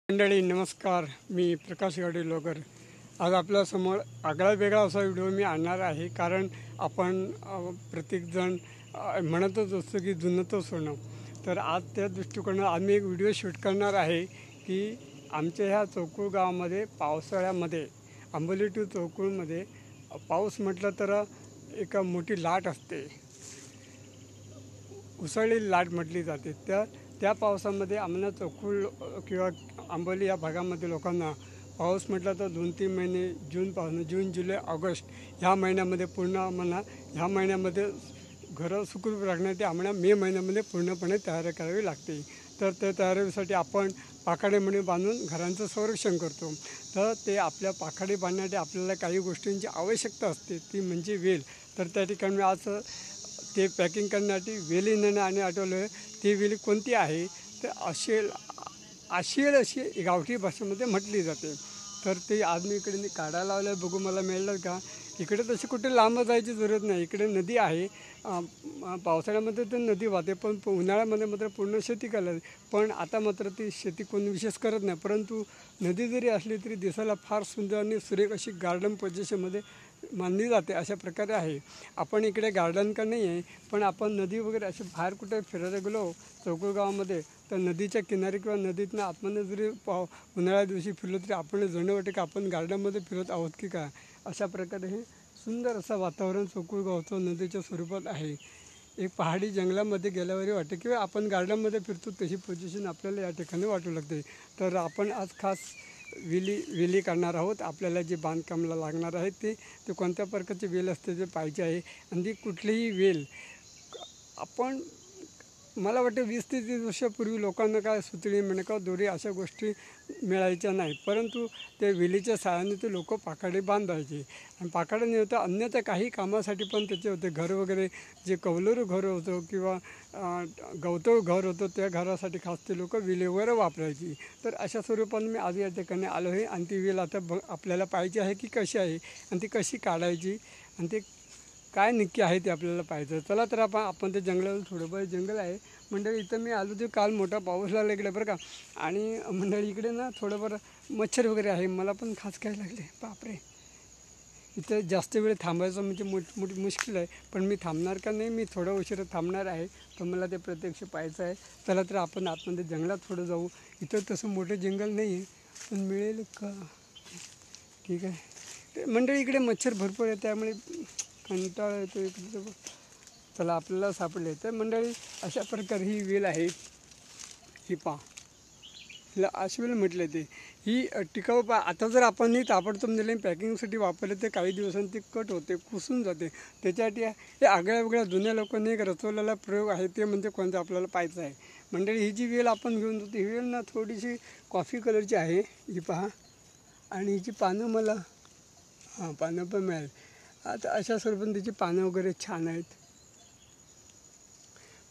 मंडळी नमस्कार. मी प्रकाश गाडीलोकर. आज आपल्यासमोर आगळा वेगळा असा व्हिडिओ मी आणणार आहे. कारण आपण प्रत्येकजण म्हणतच असतो की जुनं तर सोनं. तर आज त्या दृष्टिकोनात आम्ही एक व्हिडिओ शूट करणार आहे की आमच्या ह्या चौकुळ गावामध्ये पावसाळ्यामध्ये आंबोली टू चौकुळमध्ये पाऊस म्हटलं तर एक मोठी लाट असते, उसळलेली लाट म्हटली जाते. त्या पावसामध्ये आम्हाला चौकुळ किंवा आंबोली या भागामध्ये लोकांना पाऊस म्हटलं तर 2-3 महिने जून जुलै ऑगस्ट ह्या महिन्यामध्ये पूर्ण आम्हाला ह्या महिन्यामध्ये घरं सुखरूप राखण्यासाठी आम्हाला मे महिन्यामध्ये पूर्णपणे तयारी करावी लागते. तर त्या तयारीसाठी आपण पाखाडे म्हणे बांधून घरांचं संरक्षण करतो. तर ते आपल्या पाखाडे बांधण्यासाठी आपल्याला काही गोष्टींची आवश्यकता असते, ती म्हणजे वेल. तर त्या ठिकाणी आज ते पॅकिंग करण्यासाठी वेली नेणं आणि आठवलं ती वेली कोणती आहे तर आशेल अशी गावठी भाषेमध्ये म्हटली जाते. तर ते आज मी इकडे काढायला लावलं आहे, बघू मला मिळलं का. इकडे तशी कुठे लांब जायची जरूरत नाही, इकडे नदी आहे. पावसाळ्यामध्ये तर नदी वाहते, पण उन्हाळ्यामध्ये मात्र पूर्ण शेती करायला. पण आता मात्र ती शेती कोणी विशेष करत नाही. परंतु नदी जरी असली तरी दिसायला फार सुंदर आणि सुरेख अशी गार्डन पोझिशनमध्ये मानली जाते. अशा प्रकारे आहे. आपण इकडे गार्डन का नाही आहे, पण आपण नदी वगैरे असे बाहेर कुठे फिरायला गेलो चौकुळ गावामध्ये तर नदीच्या किनारी किंवा नदीतनं आतमध्ये जरी उन्हाळ्या दिवशी फिरलो तरी आपण जणं वाटते की आपण गार्डनमध्ये फिरत आहोत की काय. अशा प्रकारे हे सुंदर असं वातावरण चौकुळ गावचं नदीच्या स्वरूपात आहे. एक पहाडी जंगलामध्ये गेल्यावरही वाटते किंवा आपण गार्डनमध्ये फिरतो तशी पोझिशन आपल्याला या ठिकाणी वाटू लागते. तर आपण आज खास वेली काढणार आहोत. आपल्याला जे बांधकामाला लागणार आहे ते कोणत्या प्रकारची वेल असते ते पाहिजे आहे. आणि ती कुठलीही वेल आपण मला वाटतं 20 ते 30 वर्षापूर्वी लोकांना काय सुतळी मणका दोरी अशा गोष्टी मिळायच्या नाही. परंतु त्या वेलीच्या सहाय्याने ते लोक पाखाडे बांधायचे. आणि पाखाडे नाही होतं अन्यथा काही कामासाठी पण त्याचे होते. घर वगैरे जे कौलरू घर होतं किंवा गवतळ घर होतं त्या घरासाठी खास ते लोक वेली वगैरे वापरायची. तर अशा स्वरूपाने मी आज या ठिकाणी आलो आहे. आणि ती वेल आता आपल्याला पाहिजे आहे की कशी आहे आणि ती कशी काढायची आणि ते काय नक्की आहे ते आपल्याला पाहिजे. चला तर आपण ते जंगलात थोडंफार जंगल आहे मंडळी. इथं मी आलो ते काल मोठा पाऊस लागला इकडे बरं का. आणि मंडळी इकडे ना थोडंफार मच्छर वगैरे आहे. मला पण खास काय लागले बापरे. इथं जास्त वेळ थांबायचं म्हणजे मोठी मुश्किल आहे. पण मी थांबणार का नाही, मी थोडं उशिरा थांबणार आहे. पण मला ते प्रत्यक्ष पाहायचं आहे. चला तर आपण आतमध्ये जंगलात थोडं जाऊ. इथं तसं मोठं जंगल नाही आहे पण मिळेल का. ठीक आहे. ते मंडळी इकडे मच्छर भरपूर आहे त्यामुळे कंटाळा येतो इकडे. चला आपल्याला सापडले. तर मंडळी अशा प्रकारे ही वेल आहे. ही पहा, हिला अशी वेल म्हटले ते. ही टिकाऊ आता जर आपण ही ताबडतोब नेले पॅकिंगसाठी वापरले तर काही दिवसांनी ती कट होते, कुसून जाते. त्याच्यासाठी हे आगळ्या वेगळ्या जुन्या लोकांनी एक रचवलेला प्रयोग आहे. ते म्हणजे कोणतं आपल्याला पाहायचं आहे. मंडळी ही जी वेल आपण घेऊन जातो ही वेल ना थोडीशी कॉफी कलरची आहे. ही पहा. आणि हिची पानं मला पानं पण मिळाली. आता अशा स्वरूपाने तिची पानं वगैरे छान आहेत.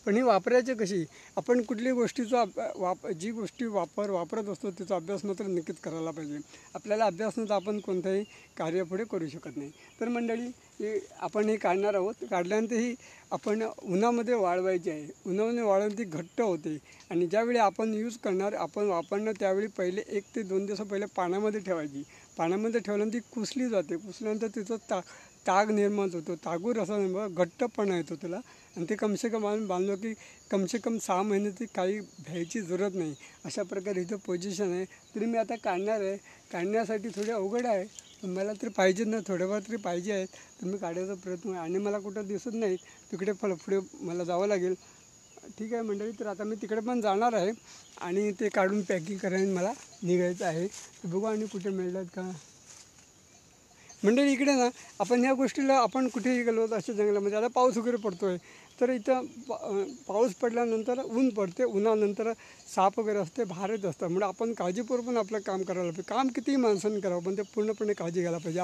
पण ही वापरायची कशी. आपण कुठल्याही गोष्टीचा जी गोष्टी वापरत असतो त्याचा अभ्यास मात्र नक्कीच करायला पाहिजे. आपल्याला अभ्यास नव्हता आपण कोणतंही कार्य पुढे करू शकत नाही. तर मंडळी आपण हे काढणार आहोत. काढल्यानंतर ही आपण उन्हामध्ये वाळवायची आहे. उन्हामध्ये वाळवून ती घट्ट होते. आणि ज्यावेळी आपण यूज करणार आपण वापरणं त्यावेळी पहिले 1 ते 2 दिवस पहिले पाण्यामध्ये ठेवायची. पाण्यामध्ये ठेवल्यानंतर ती कुसली जाते. कुसल्यानंतर तिचं ताग निर्माण होतो. तागूर असा घट्टपणा येतो त्याला. आणि ते कमसे कम आम्ही बांधलो की कमसे कम 6 महिने ती काही भ्यायची जरूरत नाही. अशा प्रकारे इथं पोझिशन आहे. तरी मी आता काढणार आहे. काढण्यासाठी थोडे अवघड आहे पण मला तरी पाहिजे ना, थोडेफार तरी पाहिजे आहेत. तर मी काढायचा प्रयत्न आणि मला कुठं दिसत नाही तिकडे पुढे मला जावं लागेल. ठीक आहे मंडळी. तर आता मी तिकडे पण जाणार आहे आणि ते काढून पॅकिंग करायला मला निघायचं आहे. तर बघू आणि कुठे मिळतात का. मंडळी इकडे ना आपण ह्या गोष्टीला आपण कुठेही गेलो तर अशा जंगलामध्ये आता पाऊस वगैरे पडतो आहे तर इथं पाऊस पडल्यानंतर ऊन पडते. उन्हानंतर साप वगैरे असते बाहेरच असतात. म्हणजे आपण काळजीपूर्वक पण आपलं काम करायला पाहिजे. काम कितीही माणसाने करावं पण ते पूर्णपणे काळजी घ्यायला पाहिजे.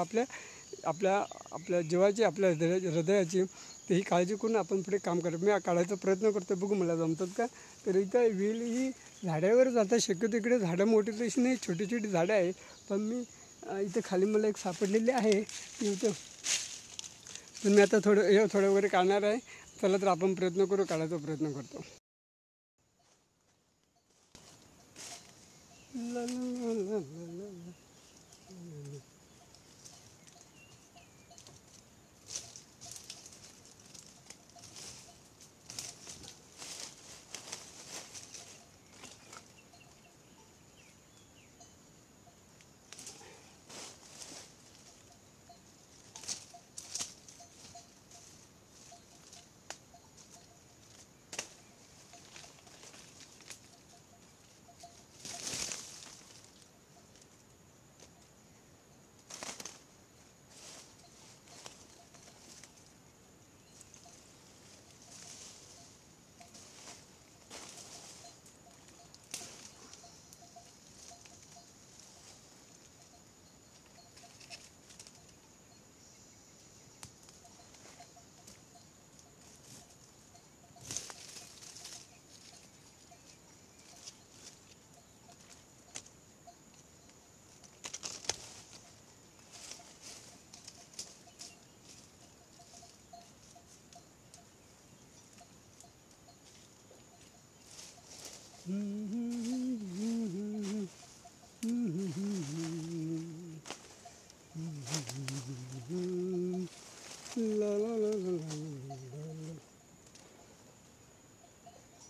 आपल्या जीवाची आपल्या हृदयाची ही काळजी करून आपण पुढे काम करतो. मी काढायचा प्रयत्न करतो, बघू मला जमतात का. तर इथं वेल ही झाडावर जातात. शक्यतो इकडे झाडं मोठी तशी नाही, छोटी छोटी झाडं आहेत. पण मी इथे खाली मला एक सापडलेली आहे इथं. तर मी आता थोडं वगैरे काढणार आहे. चला तर आपण प्रयत्न करू, काढायचा प्रयत्न करतो. ला ला ला ला ला ला.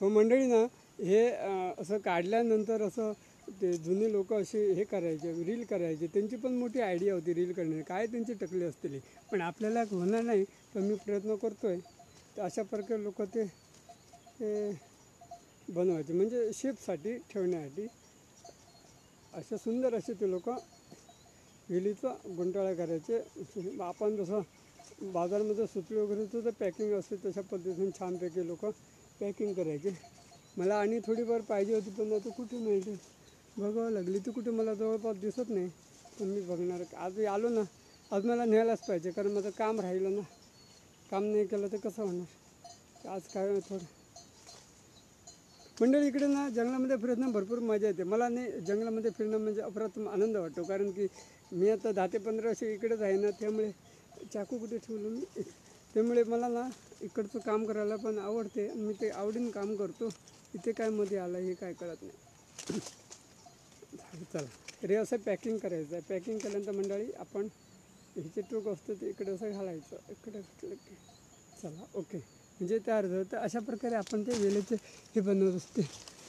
हो मंडळी ना, हे असं काढल्यानंतर असं ते जुने लोक असे हे करायचे, रील करायचे. त्यांची पण मोठी आयडिया होती रील करण्याची. काय त्यांची टकले असतील, पण आपल्याला होणार नाही. पण मी प्रयत्न करतो आहे. तर अशा प्रकारे लोक ते बनवायचे, म्हणजे शेपसाठी ठेवण्यासाठी. असे सुंदर असे ते लोक वेलीचा गुंडाळा करायचे. आपण जसं बाजारमध्ये सुतळी वगैरे तर पॅकिंग असते तशा पद्धतीने छानपैकी लोक पॅकिंग करायचे. मला आणि थोडीफार पाहिजे होती, पण आता कुठे मिळते बघावं लागली. ती कुठे मला जवळपास दिसत नाही. पण मी बघणार. आज आलो ना, आज मला न्यायलाच पाहिजे, कारण माझं काम राहिलं ना. काम नाही केलं तर कसं होणार. आज काय थोडं मंडळी इकडे ना जंगलामध्ये फिरत भरपूर मजा येते. मला नाही जंगलामध्ये फिरणं म्हणजे अप्रतिम आनंद वाटतो. कारण की मी आता 10 ते 15 वर्ष इकडेच आहे ना, त्यामुळे चाकू कुठे ठेवलं मी, त्यामुळे मला ना इकडचं काम करायला पण आवडते. मी ते आवडीनं काम करतो. इथे काय मध्ये आलं हे काय कळत नाही. चला रे, असं पॅकिंग करायचं आहे. पॅकिंग केल्यानंतर मंडळी आपण ह्याचे टोक असतं ते इकडे असं घालायचं. इकडे घातलं की चला ओके, म्हणजे तयार झालं. तर अशा प्रकारे आपण ते वेळेचे हे बनवत असते.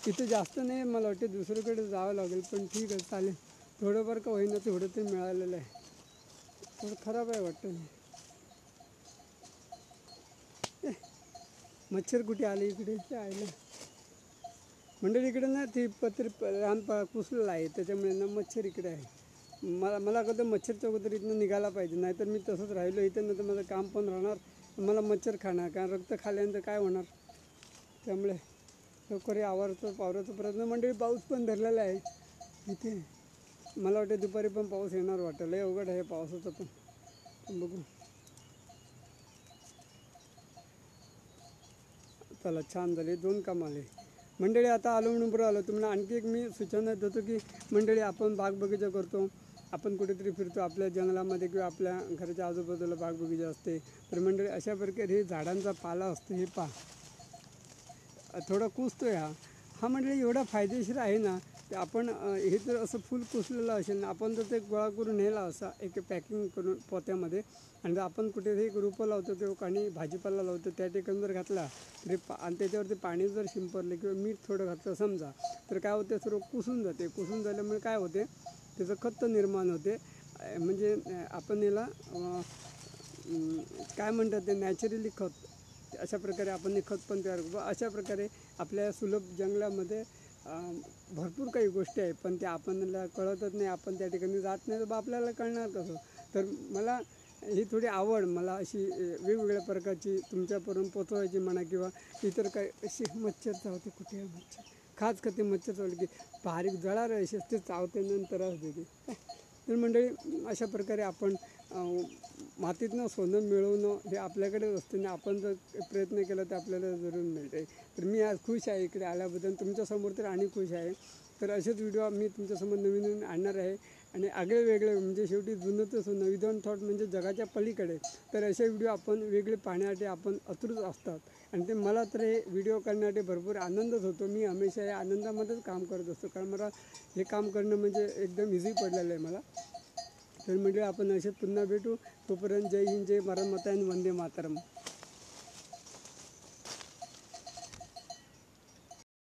इथे जास्त नाही, मला वाटते दुसरीकडे जावं लागेल, पण ठीक आहे चालेल. थोडंफार का होईना तेवढं ते मिळालेलं आहे. थोडं खराब आहे वाटतं. मच्छर कुठे आले इकडे ते आले मंडळी. इकडे ना ती रानपा कुसलेला आहे, त्याच्यामुळे ना मच्छर इकडे आहे. मला कधी मच्छर चौकतरी इथनं निघायला पाहिजे, नाहीतर मी तसंच राहिलो इथं ना तर माझं काम पण राहणार. मला मच्छर खाणार, कारण रक्त खाल्यानंतर काय होणार. त्यामुळे लवकर पावराचा प्रयत्न. मंडळी पाऊस पण धरलेला आहे इथे. मला वाटतं दुपारी पण पाऊस येणार वाटतं. लय अवघड आहे पावसाचं पण बघू. चला छान झाले, 2 काम आले मंडळी. आता आलो म्हणून बरं आलो. तुम्हाला आणखी एक मी सूचना देतो की मंडळी, आपण बाग बगीचा करतो, आपण कुठेतरी फिरतो आपल्या जंगलामध्ये किंवा आपल्या घराच्या आजूबाजूला बाग बगीचा असते. तर मंडळी अशा प्रकारे हे झाडांचा पाला असतो, हे थोडा कुसतो आहे हा मंडळी एवढा फायदेशीर आहे ना. ते आपण हे जर असं फुल कुसलेलं असेल ना, आपण जर ते गोळा करून नेला असा एक पॅकिंग करून पोत्यामध्ये, आणि जर आपण कुठेतरी एक रोपं लावतो किंवा काही भाजीपाला लावतो त्या ठिकाणी जर घातला तरी आणि त्याच्यावरती पाणी जर शिंपरले किंवा मीठ थोडं घातलं समजा, तर काय होते सर्व कुसून जाते. कुसून झाल्यामुळे काय होते, त्याचं खत निर्माण होते. म्हणजे आपण याला काय म्हणतात ते नॅचरली खत. अशा प्रकारे आपण खत पण तयार करतो. अशा प्रकारे आपल्या सुलभ जंगलामध्ये भरपूर काही गोष्टी आहेत, पण त्या आपल्याला कळतच नाही. आपण त्या ठिकाणी जात नाही, तर आपल्याला कळणार कसं. तर मला ही थोडी आवड, मला अशी वेगवेगळ्या प्रकारची तुमच्यापर्यंत पोचवायची म्हणा, किंवा इतर काही अशी मच्छर चावते. कुठे आहे मच्छर, खास करते मच्छर चावले की बारीक जळार अशी असते, चावते नंतरच देते. तर मंडळी अशा प्रकारे आपण मातीतनं सोनं मिळवणं हे आपल्याकडेच असते ना. आपण जर प्रयत्न केला तर आपल्याला जरूर मिळते. तर मी आज खुश आहे इकडे आल्याबद्दल, तुमच्यासमोर तर आणि खुश आहे. तर असेच व्हिडिओ मी तुमच्यासमोर नवीन नवीन आणणार आहे, आणि आगळे वेगळे, म्हणजे शेवटी जुनं तर सोनं, विदाऊट थॉट म्हणजे जगाच्या पलीकडे. तर असे व्हिडिओ आपण वेगळे पाहण्यासाठी आपण आतुरच असतात. आणि ते मला तर हे व्हिडिओ करण्यासाठी भरपूर आनंदच होतो. मी हमेशा या आनंदामध्येच काम करत असतो, कारण मला हे काम करणं म्हणजे एकदम इझी पडलेलं आहे मला. तर म्हणजे आपण असे पुन्हा भेटू. तोपर्यंत जय हिंद, जय भारत माता आणि वंदे मातरम.